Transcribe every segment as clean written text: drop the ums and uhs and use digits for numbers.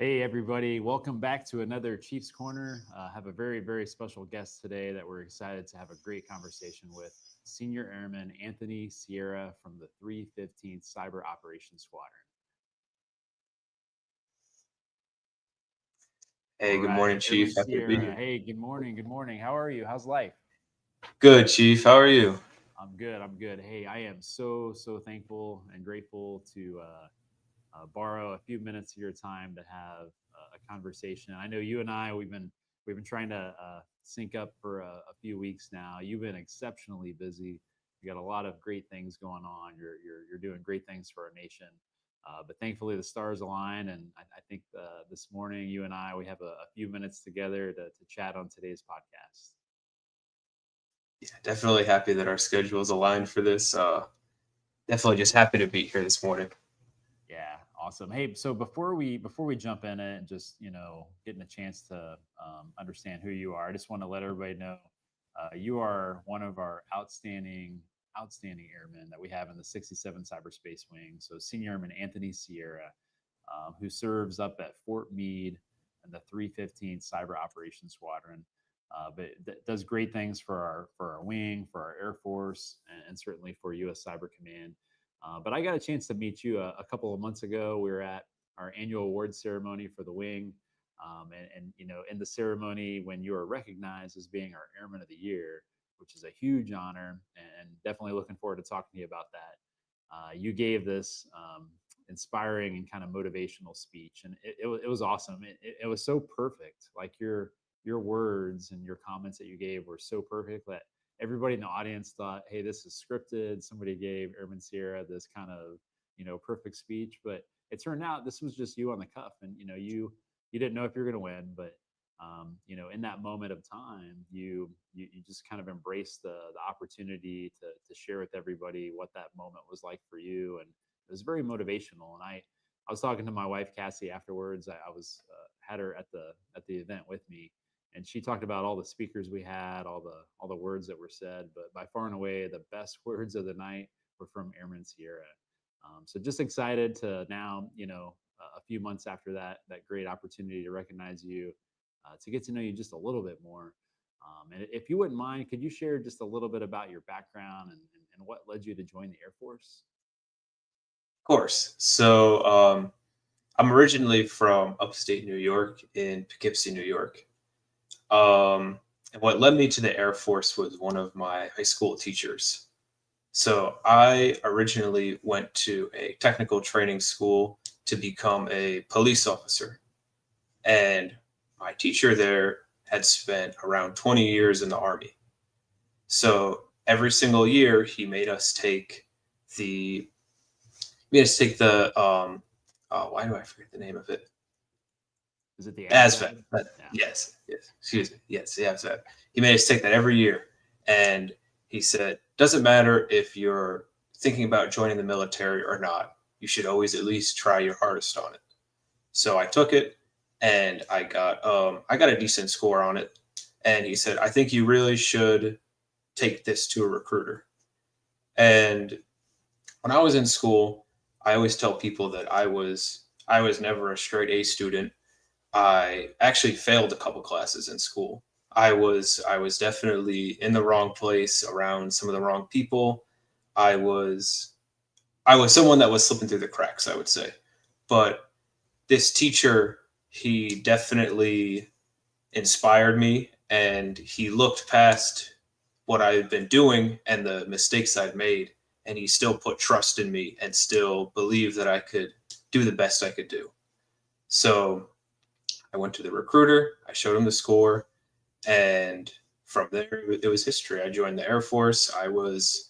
Hey, everybody. Welcome back to another Chiefs Corner. Have a very, very special guest today that we're excited to have a great conversation with Senior Airman Anthony Sierra from the 315th Cyber Operations Squadron. All Hey, good morning, right, Airman Chief. Happy to be Sierra. here. Hey, good morning. Good morning. How are you? How's life? Good, Chief. How are you? I'm good. I'm good. Hey, I am so thankful and grateful to borrow a few minutes of your time to have a conversation. I know you and I we've been trying to sync up for a few weeks now. You've been exceptionally busy. You got a lot of great things going on. You're doing great things for our nation. But thankfully, the stars align, and I think this morning you and I we have a few minutes together to chat on today's podcast. Yeah, definitely happy that our schedules aligned for this. Definitely just happy to be here this morning. Yeah, awesome. Hey, so before we jump in it and just getting a chance to understand who you are, I just want to let everybody know you are one of our outstanding airmen that we have in the 67 Cyberspace Wing. So Senior Airman Anthony Sierra, who serves up at Fort Meade in the 315th Cyber Operations Squadron. But does great things for our wing, for our Air Force, and certainly for U.S. Cyber Command. But I got a chance to meet you a couple of months ago. We were at our annual award ceremony for the wing, and in the ceremony when you are recognized as being our Airman of the Year, which is a huge honor, and definitely looking forward to talking to you about that. You gave this inspiring and kind of motivational speech, and it was awesome. It was so perfect. Like your words and your comments that you gave were so perfect that everybody in the audience thought, "Hey, this is scripted." Somebody gave Airman Sierra this kind of perfect speech, but it turned out this was just you on the cuff, and you didn't know if you're going to win, but in that moment of time, you just kind of embraced the opportunity to share with everybody what that moment was like for you, and it was very motivational. And I was talking to my wife Cassie afterwards. I was had her at the event with me, and she talked about all the speakers we had, all the words that were said. But by far and away, the best words of the night were from Airman Sierra. So just excited to now, a few months after that great opportunity to recognize you, to get to know you just a little bit more. And if you wouldn't mind, could you share just a little bit about your background and what led you to join the Air Force? Of course. I'm originally from upstate New York in Poughkeepsie, New York. And what led me to the Air Force was one of my high school teachers. So I originally went to a technical training school to become a police officer. And my teacher there had spent around 20 years in the Army. So every single year, the he made us take the why do I forget the name of it? Is it the ASVAB. ASVAB? Yeah. Yes. Excuse me. Yes, the ASVAB. He made us take that every year, and he said, "Doesn't matter if you're thinking about joining the military or not. You should always at least try your hardest on it." So I took it, and I got a decent score on it. And he said, "I think you really should take this to a recruiter." And when I was in school, I always tell people that I was never a straight A student. I actually failed a couple classes in school. I was definitely in the wrong place around some of the wrong people. I was I was someone that was slipping through the cracks, I would say. But this teacher, he definitely inspired me, and he looked past what I had been doing and the mistakes I'd made, and he still put trust in me and still believed that I could do the best I could do. So I went to the recruiter, I showed him the score, and from there it was history. I joined the Air Force. I was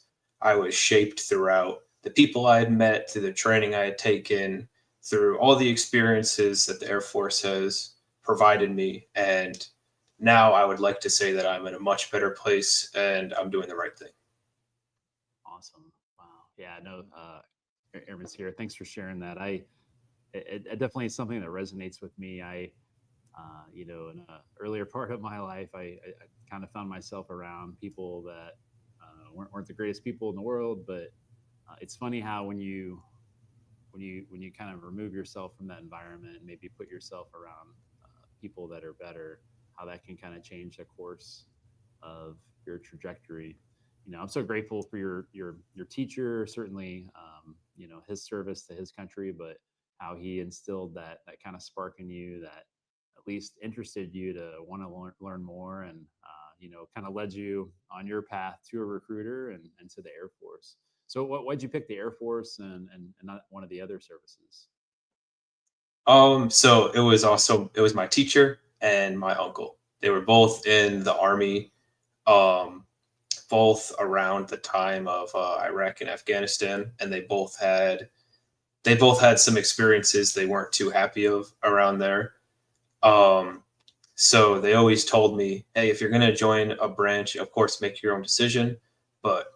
shaped throughout the people I had met, through the training I had taken, through all the experiences that the Air Force has provided me. And now I would like to say that I'm in a much better place and I'm doing the right thing. Awesome. Wow. Yeah, no, Airman's here. Thanks for sharing that. It definitely is something that resonates with me. In an earlier part of my life, I kind of found myself around people that weren't the greatest people in the world. But it's funny how when you when you kind of remove yourself from that environment and maybe put yourself around people that are better, how that can kind of change the course of your trajectory. I'm so grateful for your teacher, certainly, his service to his country, but how he instilled that kind of spark in you that at least interested you to want to learn more, and kind of led you on your path to a recruiter and to the Air Force. So why'd you pick the Air Force and not one of the other services? So it was my teacher and my uncle. They were both in the army, um, both around the time of Iraq and Afghanistan, and they both had some experiences they weren't too happy of around there. Um, so they always told me, hey, if you're going to join a branch, of course, make your own decision. But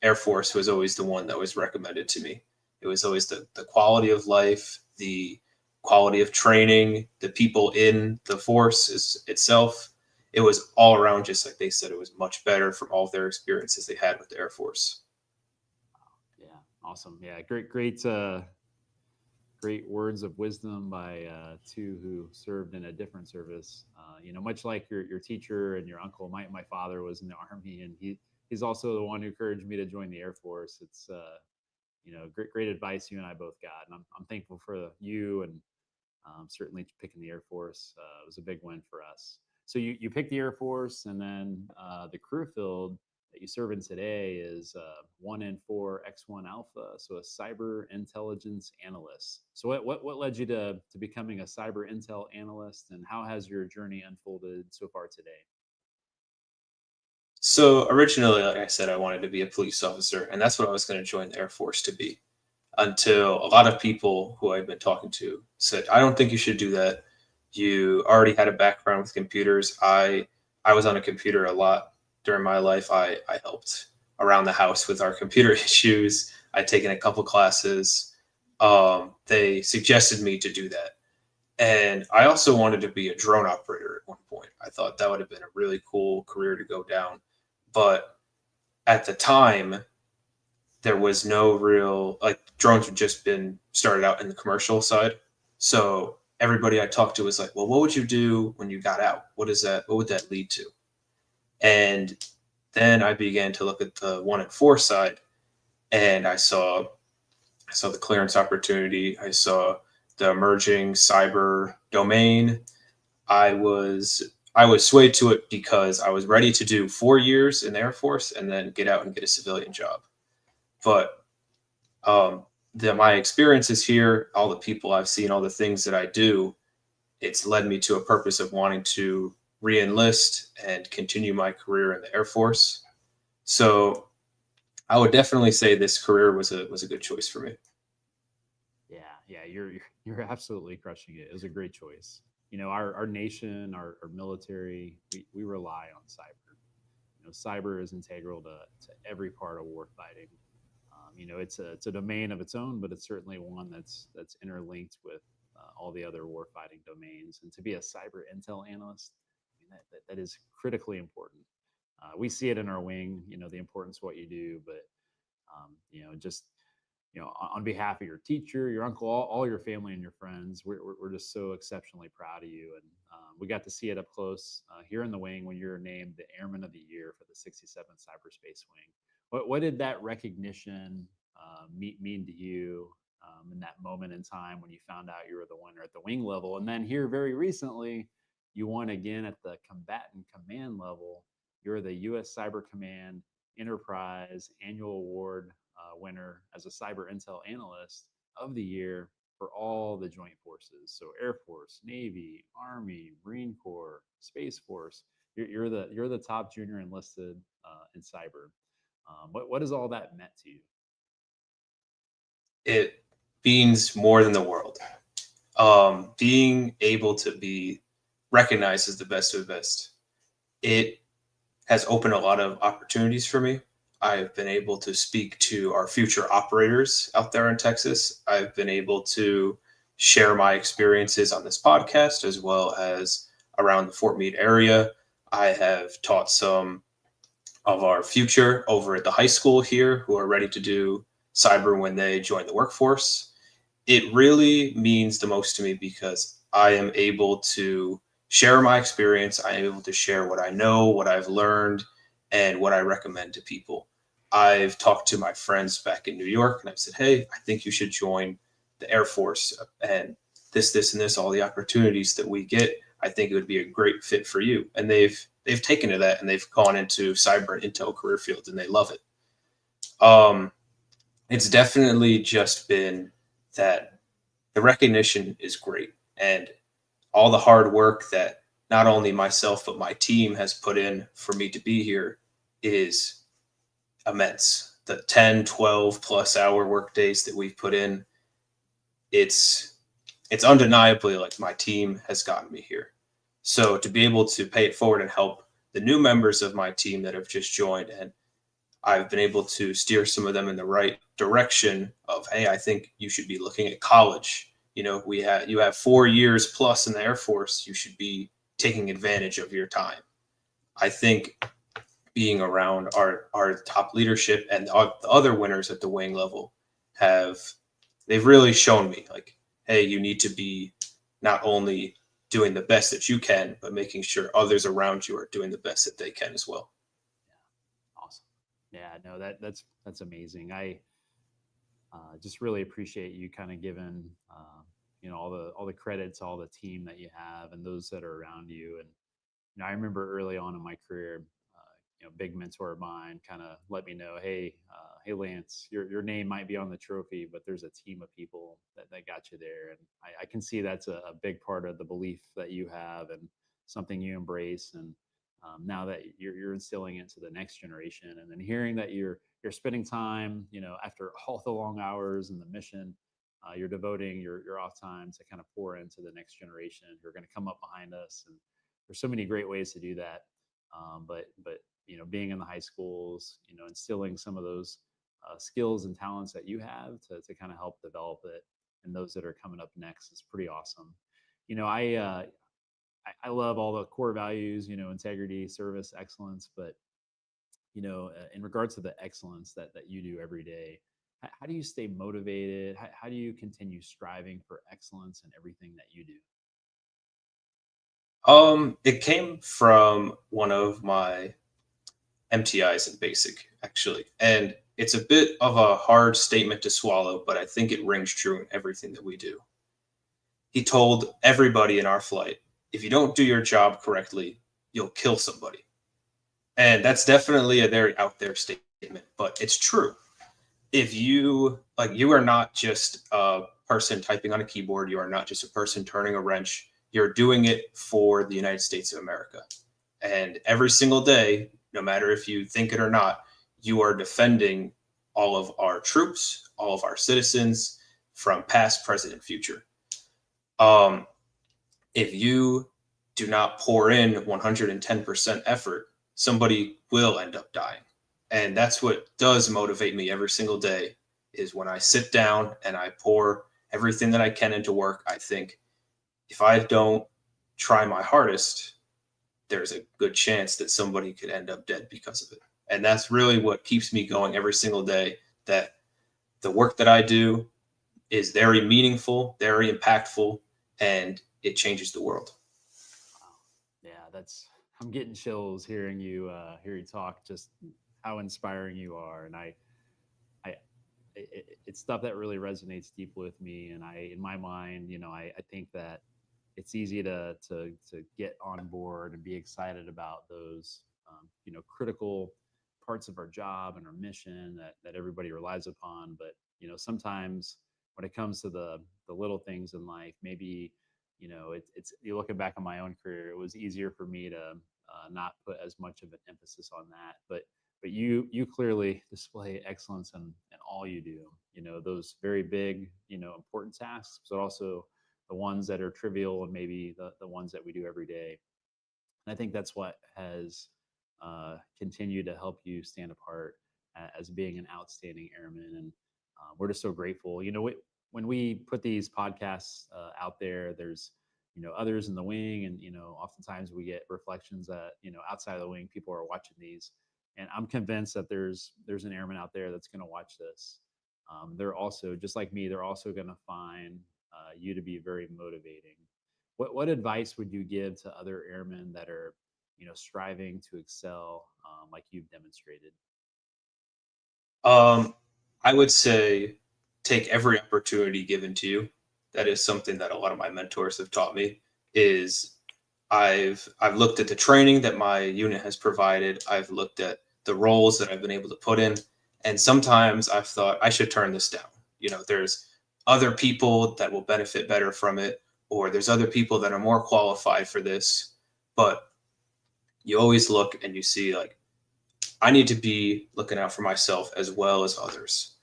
Air Force was always the one that was recommended to me. It was always the quality of life, the quality of training, the people in the force itself. It was all around, just like they said, it was much better from all of their experiences they had with the Air Force. Yeah, awesome. Yeah, great words of wisdom by two who served in a different service. Much like your teacher and your uncle, my father was in the army, and he's also the one who encouraged me to join the Air Force. It's great advice you and I both got, and I'm thankful for you, and certainly picking the Air Force was a big win for us. So you picked the Air Force, and then the career field that you serve in today is 1N4X1 Alpha, so a cyber intelligence analyst. So what led you to becoming a cyber intel analyst, and how has your journey unfolded so far today? So originally, like I said, I wanted to be a police officer, and that's what I was going to join the Air Force to be. Until a lot of people who I've been talking to said, "I don't think you should do that. You already had a background with computers. I was on a computer a lot during my life. I helped around the house with our computer issues. I'd taken a couple classes. They suggested me to do that, and I also wanted to be a drone operator at one point. I thought that would have been a really cool career to go down, but at the time there was no real, like, drones had just been started out in the commercial side. So everybody I talked to was like, well, what would you do when you got out? What would that lead to? And then I began to look at the 1 and 4 side, and I saw the clearance opportunity. I saw the emerging cyber domain. I was swayed to it because I was ready to do 4 years in the Air Force and then get out and get a civilian job. But my experiences here, all the people I've seen, all the things that I do, it's led me to a purpose of wanting to re-enlist and continue my career in the Air Force. So I would definitely say this career was a good choice for me. Yeah, you're absolutely crushing it. It was a great choice. Our nation, our military, we rely on cyber. Cyber is integral to every part of war fighting. It's a domain of its own, but it's certainly one that's interlinked with all the other warfighting domains. And to be a cyber intel analyst, I mean, that is critically important. We see it in our wing, the importance of what you do, but just on behalf of your teacher, your uncle, all your family and your friends, we're just so exceptionally proud of you. And we got to see it up close here in the wing when you're named the Airman of the Year for the 67th Cyberspace Wing. What did that recognition mean to you in that moment in time when you found out you were the winner at the wing level? And then here very recently, you won again at the combatant command level. You're the U.S. Cyber Command Enterprise Annual Award winner as a Cyber Intel Analyst of the Year for all the joint forces. So Air Force, Navy, Army, Marine Corps, Space Force. You're the top junior enlisted in cyber. What has all that meant to you? It means more than the world. Being able to be recognized as the best of the best, it has opened a lot of opportunities for me. I've been able to speak to our future operators out there in Texas. I've been able to share my experiences on this podcast as well as around the Fort Meade area. I have taught some of our future over at the high school here who are ready to do cyber when they join the workforce. it really means the most to me because I am able to share my experience. I am able to share what I know, what I've learned, and what I recommend to people. I've talked to my friends back in New York and I've said, hey, I think you should join the Air Force and this, and this, all the opportunities that we get. I think it would be a great fit for you. And they've taken to that and they've gone into cyber and intel career fields and they love it. Um, it's definitely just been that the recognition is great and all the hard work that not only myself but my team has put in for me to be here is immense. The 10, 12 plus hour work days that we've put in, it's it's undeniably like my team has gotten me here. So to be able to pay it forward and help the new members of my team that have just joined, and I've been able to steer some of them in the right direction of, hey, I think you should be looking at college. You have 4 years plus in the Air Force. You should be taking advantage of your time. I think being around our top leadership and the other winners at the wing level have they've really shown me like, hey, you need to be not only doing the best that you can, but making sure others around you are doing the best that they can as well. Awesome. Yeah, no, that's amazing. I just really appreciate you kind of giving all the credits, all the team that you have, and those that are around you. And I remember early on in my career, big mentor of mine kind of let me know, hey, Lance, your name might be on the trophy, but there's a team of people that got you there. And I can see that's a big part of the belief that you have and something you embrace. And now that you're instilling it to the next generation, and then hearing that you're spending time, after all the long hours and the mission, you're devoting your off time to kind of pour into the next generation who are going to come up behind us. And there's so many great ways to do that. But being in the high schools, instilling some of those skills and talents that you have to kind of help develop it, and those that are coming up next is pretty awesome. You know, I love all the core values, integrity, service, excellence, but in regards to the excellence that you do every day, how do you stay motivated? How do you continue striving for excellence in everything that you do? It came from one of my MTIs in basic, actually. And it's a bit of a hard statement to swallow, but I think it rings true in everything that we do. He told everybody in our flight, if you don't do your job correctly, you'll kill somebody. And that's definitely a very out there statement, but it's true. If you like, you are not just a person typing on a keyboard, you are not just a person turning a wrench, you're doing it for the United States of America. And every single day, no matter if you think it or not, you are defending all of our troops, all of our citizens from past, present, and future. Um, if you do not pour in 110% effort, somebody will end up dying. And that's what does motivate me every single day is when I sit down and I pour everything that I can into work. I think if I don't try my hardest, there's a good chance that somebody could end up dead because of it. And that's really what keeps me going every single day, that the work that I do is very meaningful, very impactful, and it changes the world. Wow. Yeah, that's I'm getting chills hearing you talk. Just how inspiring you are, and I it's stuff that really resonates deeply with me. And in my mind, I think that it's easy to get on board and be excited about those critical parts of our job and our mission that everybody relies upon. But sometimes when it comes to the little things in life, maybe it's you looking back on my own career, it was easier for me to not put as much of an emphasis on that. But you clearly display excellence in all you do. Those very big, important tasks, but also the ones that are trivial and maybe the ones that we do every day. And I think that's what has continued to help you stand apart as being an outstanding airman. And we're just so grateful. When we put these podcasts out there, there's others in the wing, and oftentimes we get reflections that outside of the wing, people are watching these, and I'm convinced that there's an airman out there that's going to watch this, they're also just like me. They're also going to find you to be very motivating. What advice would you give to other airmen that are, striving to excel, like you've demonstrated? Um, I would say take every opportunity given to you. That is something that a lot of my mentors have taught me. Is I've looked at the training that my unit has provided. I've looked at the roles that I've been able to put in, and sometimes I've thought I should turn this down. There's other people that will benefit better from it, or there's other people that are more qualified for this. But you always look and you see, like, I need to be looking out for myself as well as others.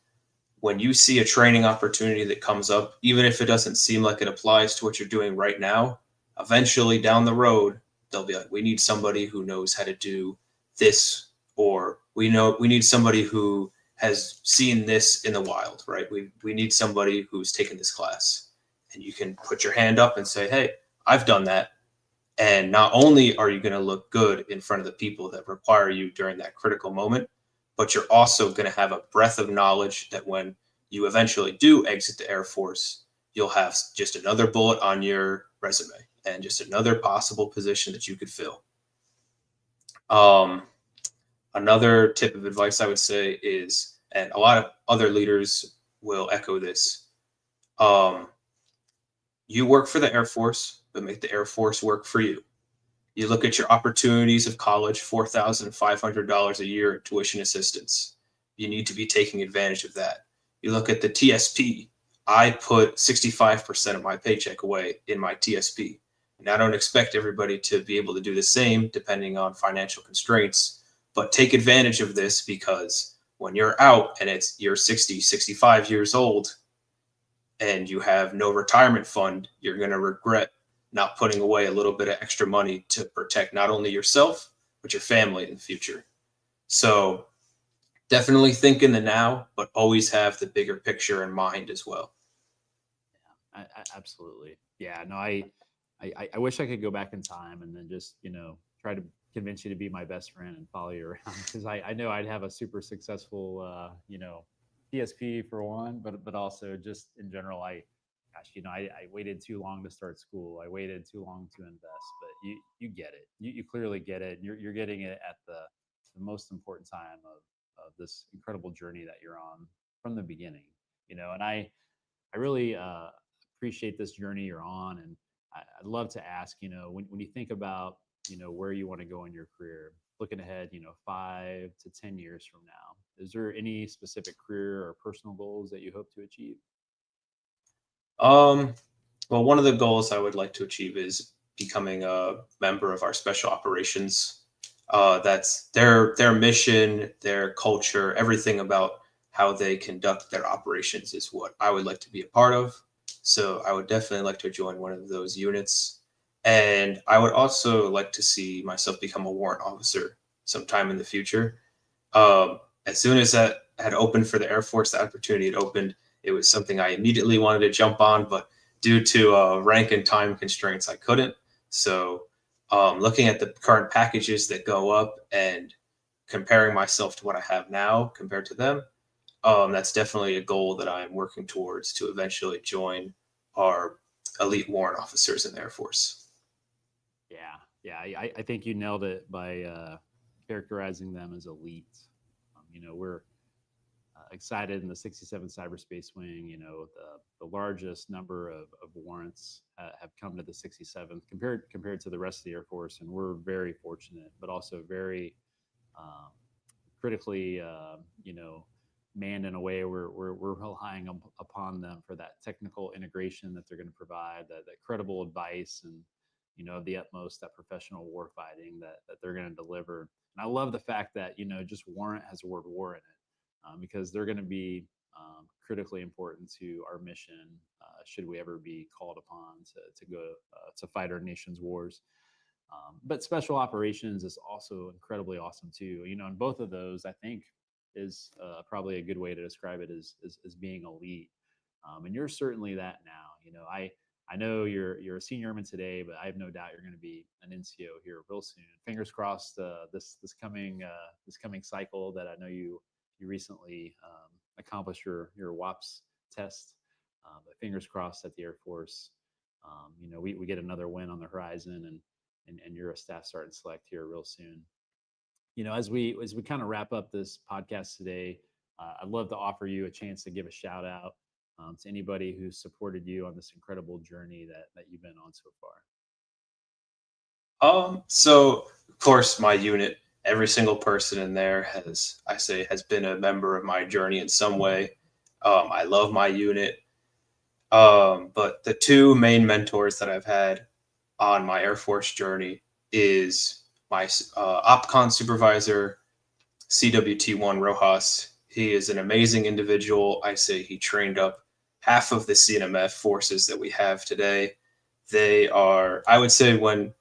When you see a training opportunity that comes up, even if it doesn't seem like it applies to what you're doing right now, eventually down the road, they'll be like, we need somebody who knows how to do this, or we need somebody who has seen this in the wild, right? We need somebody who's taken this class. And you can put your hand up and say, hey, I've done that. And not only are you going to look good in front of the people that require you during that critical moment, but you're also going to have a breadth of knowledge that when you eventually do exit the Air Force, you'll have just another bullet on your resume and just another possible position that you could fill. Um, Another tip of advice I would say is, and a lot of other leaders will echo this, um, you work for the Air Force, but make the Air Force work for you. You look at your opportunities of college, $4,500 a year in tuition assistance. You need to be taking advantage of that. You look at the TSP. I put 65% of my paycheck away in my TSP. And I don't expect everybody to be able to do the same depending on financial constraints, but take advantage of this because when you're out and you're 60, 65 years old and you have no retirement fund, you're going to regret not putting away a little bit of extra money to protect not only yourself, but your family in the future. So definitely think in the now, but always have the bigger picture in mind as well. Absolutely. Yeah. No, I wish I could go back in time and then just, try to convince you to be my best friend and follow you around because I know I'd have a super successful, TSP for one, but also just in general, gosh, I waited too long to start school. I waited too long to invest, but you get it. You clearly get it. You're getting it at the most important time of this incredible journey that you're on from the beginning, and I really appreciate this journey you're on. And I'd love to ask, when you think about, where you want to go in your career, looking ahead, 5 to 10 years from now, is there any specific career or personal goals that you hope to achieve? Um, well, one of the goals I would like to achieve is becoming a member of our special operations. That's their mission, their culture, everything about how they conduct their operations is what I would like to be a part of. So I would definitely like to join one of those units. And I would also like to see myself become a warrant officer sometime in the future. As soon as that had opened for the Air Force, the opportunity had opened. It was something I immediately wanted to jump on, but due to rank and time constraints, I couldn't. So, looking at the current packages that go up and comparing myself to what I have now compared to them, that's definitely a goal that I'm working towards to eventually join our elite warrant officers in the Air Force. Yeah, yeah, I think you nailed it by characterizing them as elite. We're excited in the 67th Cyberspace Wing. The largest number of warrants have come to the 67th compared to the rest of the Air Force, and we're very fortunate, but also very um, critically, manned in a way where we're relying upon them for that technical integration that they're going to provide, that credible advice, and the utmost that professional war fighting that they're going to deliver. And I love the fact that just warrant has the word war in it, because they're going to be critically important to our mission, should we ever be called upon to go to fight our nation's wars. But special operations is also incredibly awesome too. And both of those, I think, is probably a good way to describe it as being elite. And you're certainly that now. I know you're a senior airman today, but I have no doubt you're going to be an NCO here real soon. Fingers crossed. This coming cycle that I know you recently accomplish your WAPS test. But fingers crossed at the Air Force. We get another win on the horizon, and you're a staff sergeant select here real soon. As we kind of wrap up this podcast today, I'd love to offer you a chance to give a shout out to anybody who's supported you on this incredible journey that you've been on so far. So of course my unit, every single person in there has been a member of my journey in some way. I love my unit. But the two main mentors that I've had on my Air Force journey is my OpCon supervisor, CWT1 Rojas. He is an amazing individual. I say he trained up half of the CNMF forces that we have today. They are, I would say, when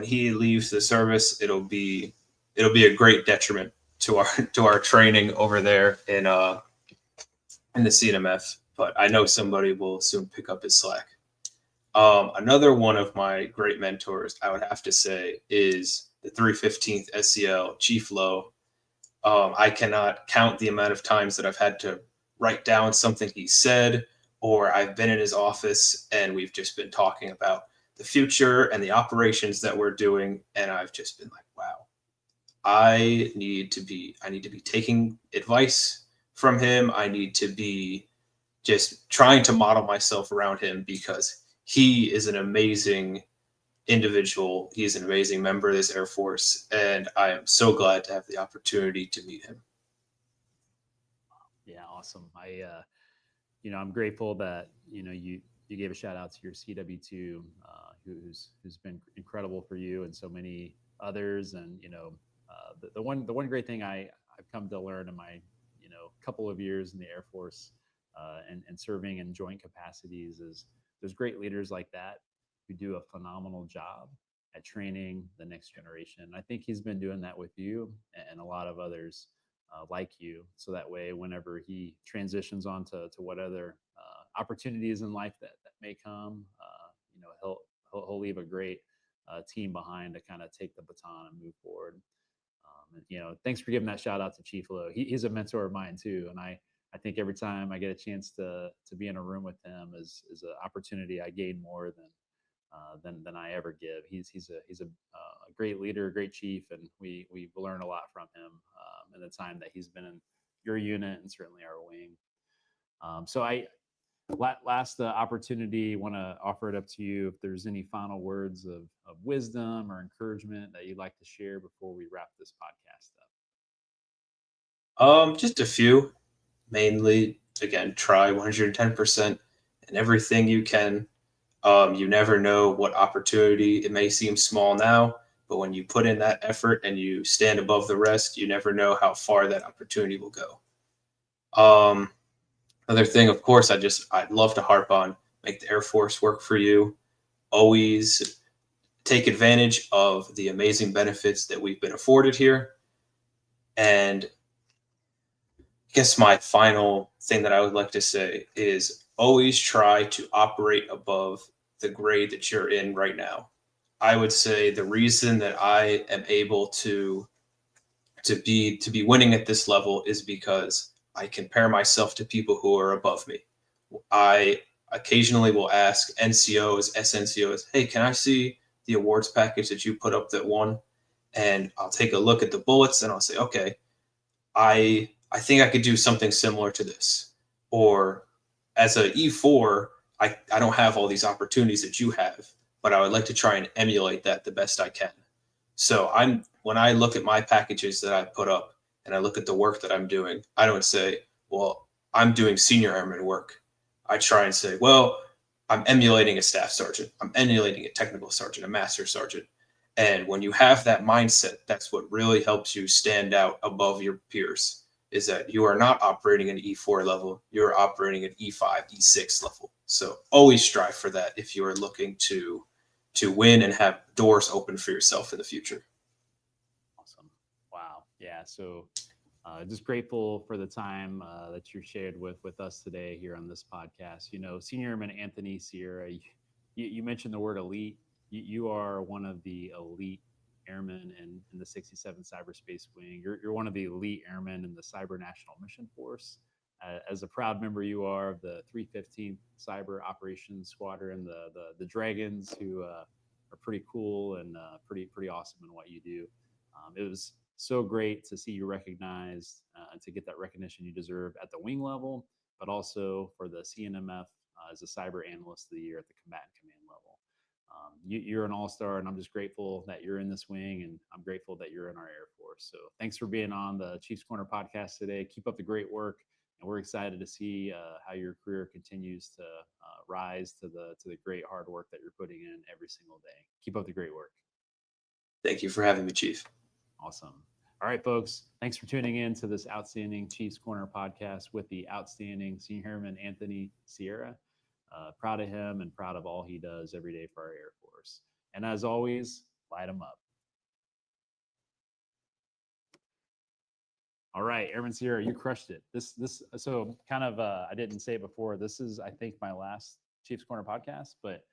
he leaves the service, it'll be a great detriment to our training over there in the CNMF. But I know somebody will soon pick up his slack. Another one of my great mentors, I would have to say, is the 315th SCL, Chief Lowe. I cannot count the amount of times that I've had to write down something he said, or I've been in his office and we've just been talking about the future and the operations that we're doing. And I've just been like, wow, I need to be taking advice from him. I need to be just trying to model myself around him because he is an amazing individual. He is an amazing member of this Air Force, and I am so glad to have the opportunity to meet him. Yeah, awesome. I'm grateful that you gave a shout out to your CW2, who's been incredible for you and so many others. And the one great thing I've come to learn in my couple of years in the Air Force and serving in joint capacities is there's great leaders like that who do a phenomenal job at training the next generation. I think he's been doing that with you and a lot of others like you. So that way, whenever he transitions on to what other opportunities in life that may come, he'll leave a great team behind to kind of take the baton and move forward. Thanks for giving that shout out to Chief Lowe. He's a mentor of mine too, and I think every time I get a chance to be in a room with him is an opportunity I gain more than I ever give. He's a great leader, a great chief, and we learn a lot from him in the time that he's been in your unit and certainly our wing. So last opportunity, want to offer it up to you if there's any final words of wisdom or encouragement that you'd like to share before we wrap this podcast up. Just a few. Mainly, again, try 110% and everything you can. You never know what opportunity, it may seem small now, but when you put in that effort and you stand above the rest, you never know how far that opportunity will go. Another thing, of course, I'd love to harp on, make the Air Force work for you. Always take advantage of the amazing benefits that we've been afforded here. And I guess my final thing that I would like to say is always try to operate above the grade that you're in right now. I would say the reason that I am able to be winning at this level is because I compare myself to people who are above me. I occasionally will ask NCOs, SNCOs, hey, can I see the awards package that you put up that won? And I'll take a look at the bullets and I'll say, okay, I think I could do something similar to this. Or as a E4, I don't have all these opportunities that you have, but I would like to try and emulate that the best I can. So when I look at my packages that I put up and I look at the work that I'm doing, I don't say, well, I'm doing senior airman work. I try and say, well, I'm emulating a staff sergeant. I'm emulating a technical sergeant, a master sergeant. And when you have that mindset, that's what really helps you stand out above your peers, is that you are not operating at E4 level, you're operating at E5, E6 level. So always strive for that if you are looking to win and have doors open for yourself in the future. Awesome. Wow. Yeah. So just grateful for the time that you shared with us today here on this podcast. Senior Airman Anthony Sierra, you mentioned the word elite. You are one of the elite airmen in the 67 Cyberspace Wing. You're one of the elite airmen in the Cyber National Mission Force. as a proud member you are of the 315th Cyber Operations Squadron, the Dragons, who are pretty cool and pretty awesome in what you do. It was so great to see you recognized and to get that recognition you deserve at the wing level, but also for the CNMF as a Cyber Analyst of the Year at the Combatant Command level. You're an all-star, and I'm just grateful that you're in this wing, and I'm grateful that you're in our Air Force. So thanks for being on the Chiefs Corner podcast today. Keep up the great work, and we're excited to see how your career continues to rise to the great hard work that you're putting in every single day. Keep up the great work. Thank you for having me, Chief. Awesome. All right, folks. Thanks for tuning in to this outstanding Chiefs Corner podcast with the outstanding Senior Airman Anthony Sierra. Proud of him and proud of all he does every day for our Air Force. And as always, light him up. All right, Airman Sierra, you crushed it. So kind of, I didn't say it before. This is, I think, my last Chiefs Corner podcast, but